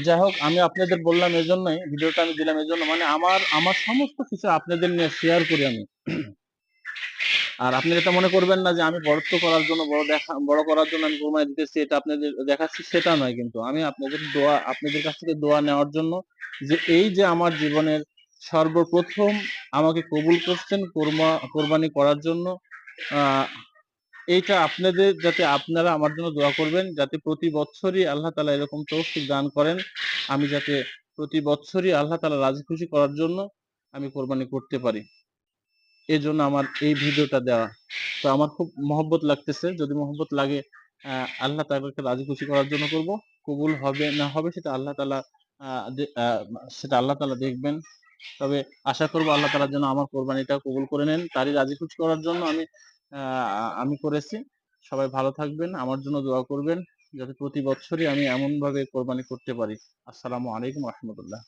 যাই হোক আমি আপনাদের বললাম এজন্যই, ভিডিওটা আমি দিলাম এজন্য, মানে আমার সমস্ত কিছু আপনাদের নিয়ে শেয়ার করি আমি। আর আপনি এটা মনে করবেন না যে আমি বড়ত্ব করার জন্য, বড় করার জন্য আমি কুরবানি দিতেছি, এটা আপনাদের দেখাচ্ছি, সেটা নয় কিন্তু। আমি আপনাদের কাছ থেকে দোয়া নেওয়ার জন্য, যে এই যে আমার জীবনের সর্বপ্রথম আমাকে কবুল করছেন কোরবানি করার জন্য। আ এইটা আপনাদের, যাতে আপনারা আমার জন্য দোয়া করবেন, যাতে প্রতি বছরই আল্লাহ তাআলা এরকম তৌফিক দান করেন। আমি যাতে প্রতি বছরই আল্লাহ তাআলা রাজি খুশি করার জন্য আমি কোরবানি করতে পারি। এজন্য আমার এই ভিডিওটা দেওয়া। তো আমার খুব মহব্বত লাগতেছে। যদি মহব্বত লাগে, আ আল্লাহ তাআলাকে রাজি খুশি করার জন্য করব। কবুল হবে না হবে সেটা আল্লাহ তাআলা আ দে আ সেটা আল্লাহ তাআলা দেখবেন। তবে আশা করব আল্লাহ তাআলা যেন আমার কোরবানিটা কবুল করে নেন। তারই রাজি খুশি করার জন্য আ আমি করেছি। সবাই ভালো থাকবেন। আমার জন্য দোয়া করবেন। যাতে প্রতি বছরই আমি এমনভাবে কোরবানি করতে পারি। আসসালামু আলাইকুম ওয়া রাহমাতুল্লাহ।